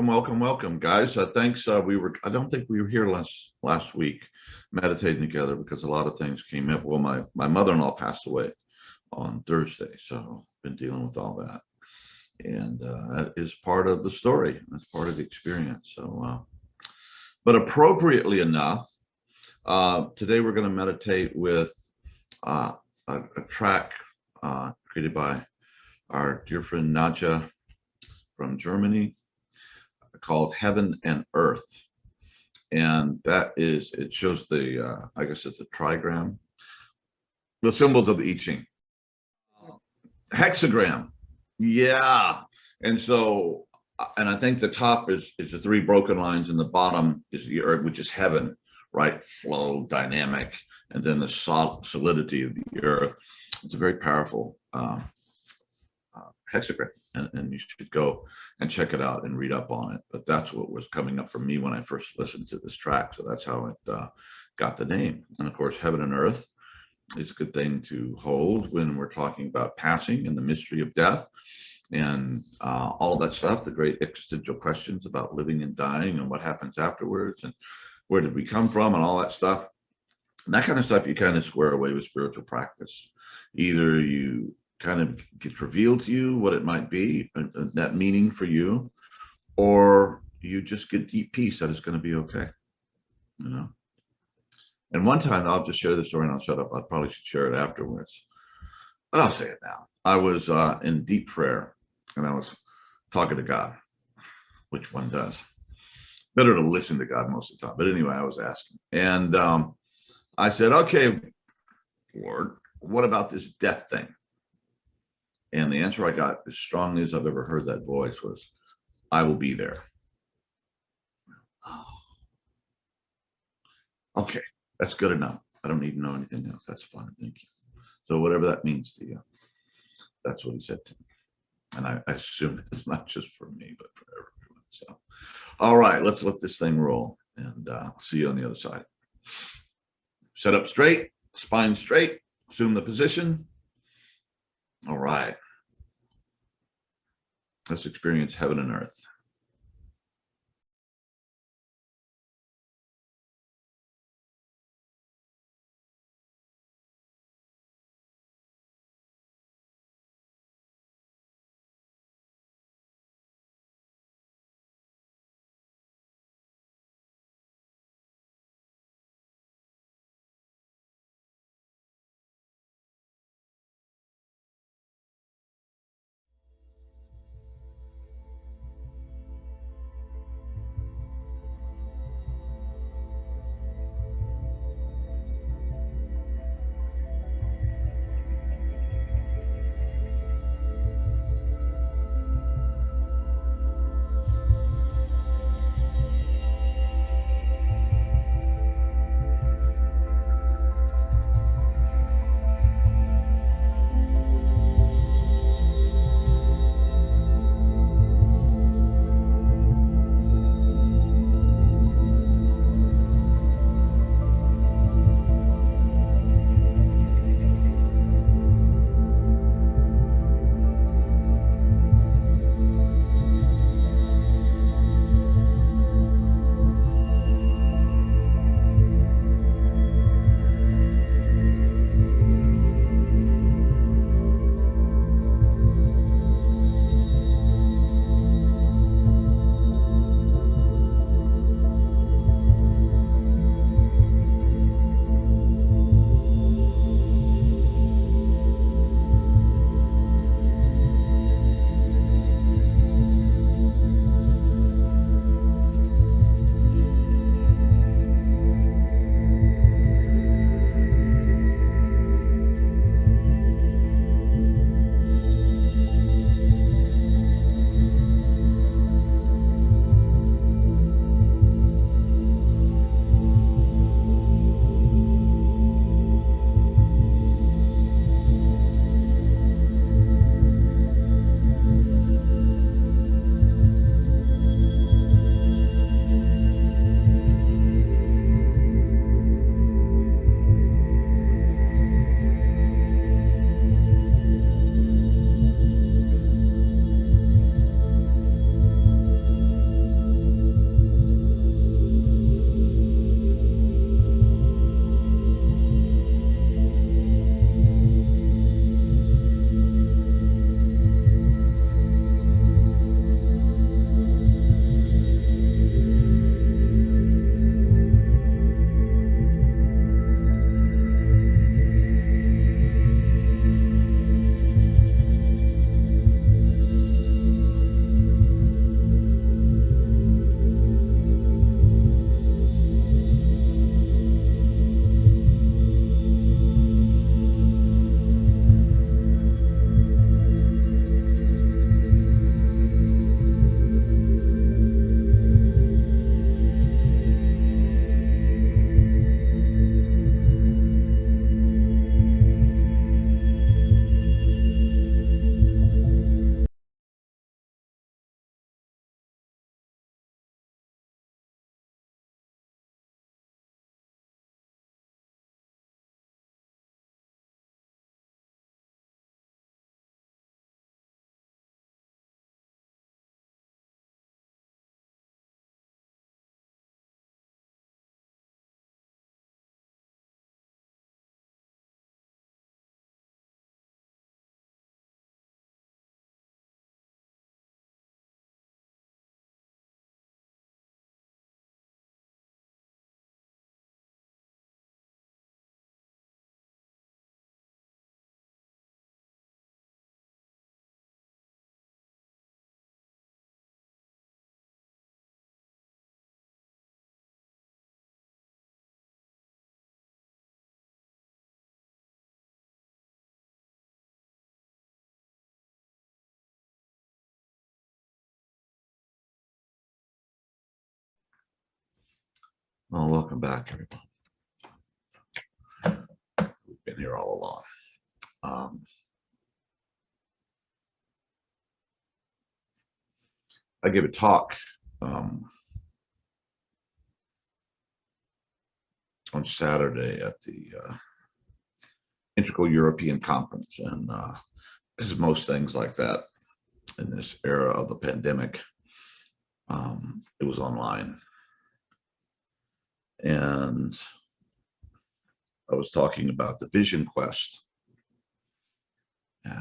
welcome, guys. Thanks. I don't think we were here last week meditating together because a lot of things came up. Well, my mother-in-law passed away on Thursday, so been dealing with all that, and that is part of the story. That's part of the experience. So, but appropriately enough, today we're going to meditate with a track created by our dear friend Nadja from Germany, called Heaven and Earth. And it shows the, I guess it's a trigram, the symbols of the I Ching. Hexagram. Yeah. And so, and I think the top is the three broken lines and the bottom is the earth, which is heaven, right? Flow, dynamic, and then the solidity of the earth. It's a very powerful hexagram, and you should go and check it out and read up on it. But that's what was coming up for me when I first listened to this track. So that's how it got the name. And of course, heaven and earth is a good thing to hold when we're talking about passing and the mystery of death and all that stuff, the great existential questions about living and dying and what happens afterwards and where did we come from and all that stuff. And that kind of stuff you kind of square away with spiritual practice. Either you kind of gets revealed to you what it might be, that meaning for you, or you just get deep peace that it's going to be okay, you know. And one time, I'll just share the story and I'll shut up. I probably should share it afterwards, but I'll say it now. I was in deep prayer and I was talking to God, which one does. Better to listen to God most of the time. But anyway, I was asking. And I said, okay, Lord, what about this death thing? And the answer I got, as strongly as I've ever heard that voice, was, I will be there. Oh. Okay, that's good enough. I don't need to know anything else. That's fine. Thank you. So whatever that means to you, that's what he said to me. And I assume it's not just for me, but for everyone. So, all right, let's let this thing roll, and see you on the other side. Set up straight, spine straight, assume the position. All right. Let's experience heaven and earth. Well, welcome back, everyone. We've been here all along. I gave a talk on Saturday at the Integral European Conference, and as most things like that in this era of the pandemic, it was online. And I was talking about the vision quest and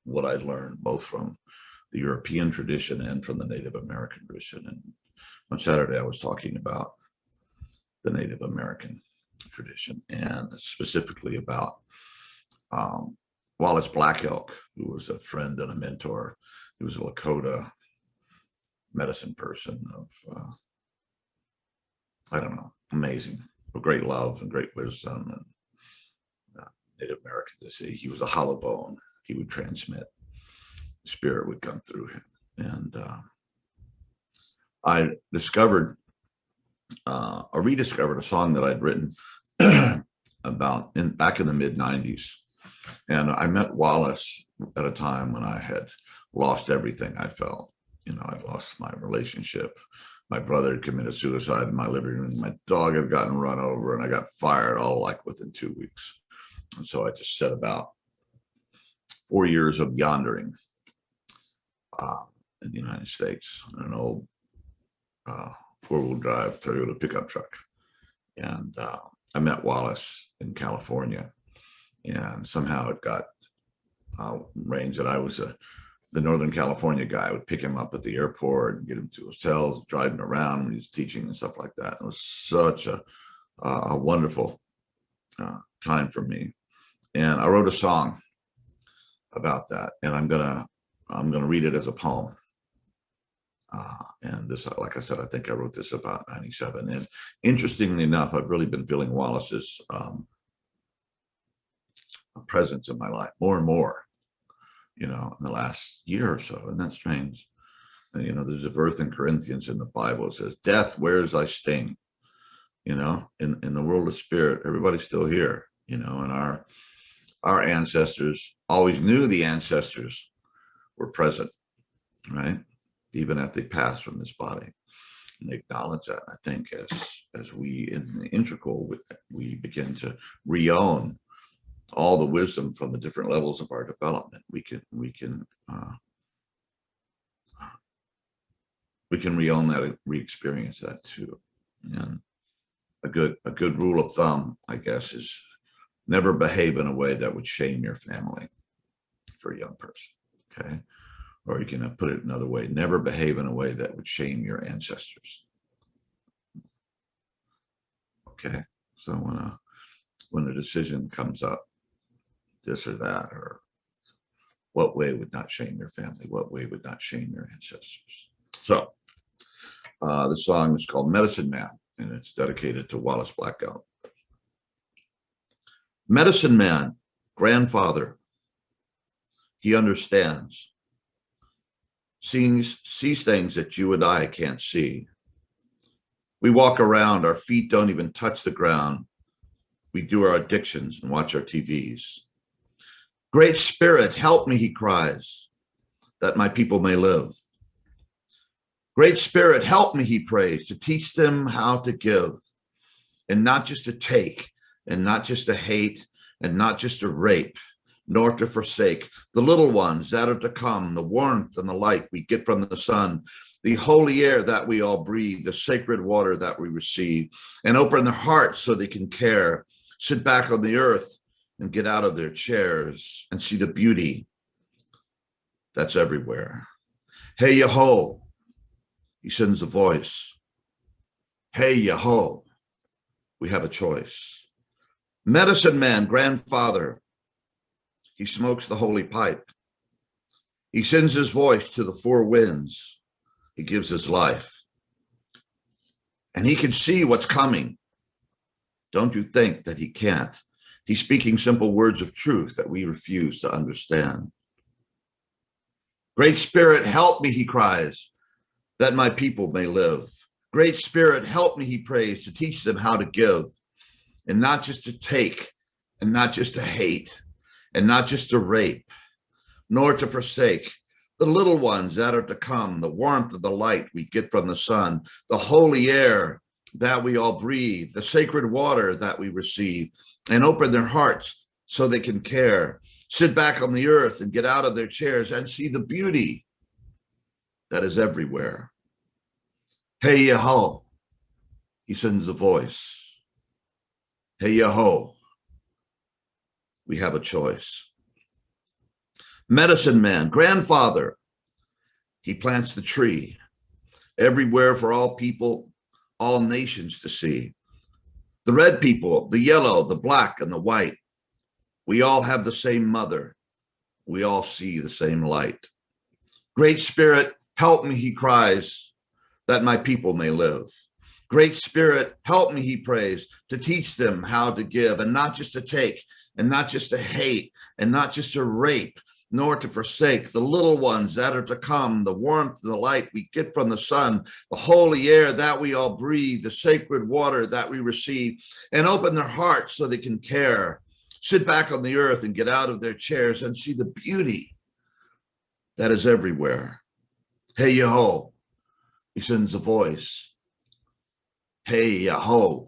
what I learned both from the European tradition and from the Native American tradition. And on Saturday, I was talking about the Native American tradition and specifically about Wallace Black Elk, who was a friend and a mentor. He was a Lakota medicine person of, I don't know, amazing, of great love and great wisdom. And Native American to see. He was a hollow bone. He would transmit. The spirit would come through him. And I discovered or rediscovered a song that I'd written about back in the mid-90s. And I met Wallace at a time when I had lost everything I felt. You know, I'd lost my relationship. My brother had committed suicide in my living room. My dog had gotten run over, and I got fired all like within 2 weeks. And so I just set about 4 years of yondering in the United States in an old four-wheel drive Toyota pickup truck. And I met Wallace in California, and somehow it got arranged that I was the Northern California guy. I would pick him up at the airport and get him to hotels, drive him around when he was teaching and stuff like that. It was such a wonderful time for me. And I wrote a song about that, and I'm gonna read it as a poem. And this, like I said, I think I wrote this about 97. And interestingly enough, I've really been feeling Wallace's presence in my life more and more, you know, in the last year or so. And that's strange. And, you know, there's a verse in Corinthians in the Bible that says, "Death, where's thy sting?" You know, in the world of spirit, everybody's still here, you know, and our ancestors always knew the ancestors were present, right? Even after they passed from this body. And they acknowledge that. I think as we in the integral, we begin to re-own all the wisdom from the different levels of our development. We can re-own that and re-experience that too. And a good rule of thumb, I guess, is never behave in a way that would shame your family for a young person. Okay. Or you can put it another way, never behave in a way that would shame your ancestors. Okay. So when a decision comes up, this or that, or what way would not shame your family? What way would not shame your ancestors? So the song is called Medicine Man, and it's dedicated to Wallace Black Elk. Medicine Man, grandfather, he understands, sees things that you and I can't see. We walk around, our feet don't even touch the ground. We do our addictions and watch our TVs. Great Spirit, help me, he cries, that my people may live. Great Spirit, help me, he prays, to teach them how to give, and not just to take, and not just to hate, and not just to rape, nor to forsake the little ones that are to come, the warmth and the light we get from the sun, the holy air that we all breathe, the sacred water that we receive, and open their hearts so they can care, sit back on the earth and get out of their chairs and see the beauty that's everywhere. Hey, Yeho, he sends a voice. Hey, Yeho, we have a choice. Medicine Man, grandfather, he smokes the holy pipe. He sends his voice to the four winds. He gives his life. And he can see what's coming. Don't you think that he can't? He's speaking simple words of truth that we refuse to understand. Great Spirit, help me, he cries, that my people may live. Great Spirit, help me, he prays, to teach them how to give, and not just to take, and not just to hate, and not just to rape, nor to forsake the little ones that are to come, the warmth of the light we get from the sun, the holy air that we all breathe, the sacred water that we receive, and open their hearts so they can care, sit back on the earth and get out of their chairs and see the beauty that is everywhere. Hey, Yeho, he sends a voice. Hey, Yeho, we have a choice. Medicine man, grandfather, he plants the tree everywhere for all people, all nations to see. The red people, the yellow, the black, and the white, we all have the same mother. We all see the same light. Great Spirit, help me, he cries, that my people may live. Great Spirit, help me, he prays, to teach them how to give, and not just to take, and not just to hate, and not just to rape, nor to forsake the little ones that are to come, the warmth and the light we get from the sun, the holy air that we all breathe, the sacred water that we receive, and open their hearts so they can care, sit back on the earth and get out of their chairs and see the beauty that is everywhere. Hey, Yeho, he sends a voice. Hey, Yeho,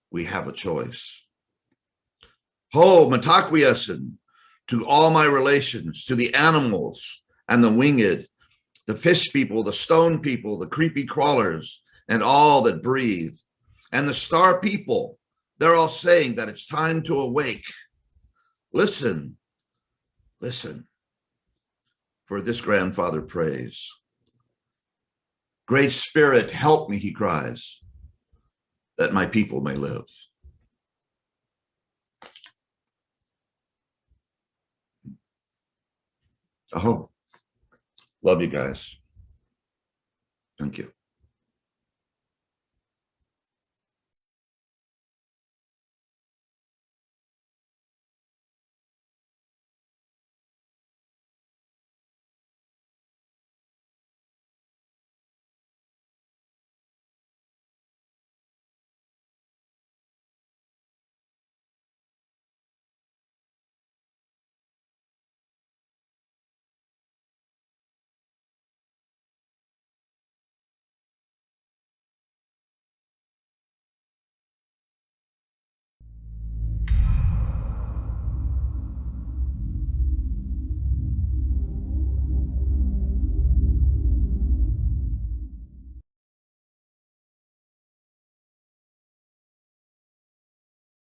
we have a choice. Ho, Mataquiescen, to all my relations, to the animals and the winged, the fish people, the stone people, the creepy crawlers, and all that breathe, and the star people, they're all saying that it's time to awake. Listen, listen, for this grandfather prays. Great Spirit, help me, he cries, that my people may live. Oh, love you guys. Thank you.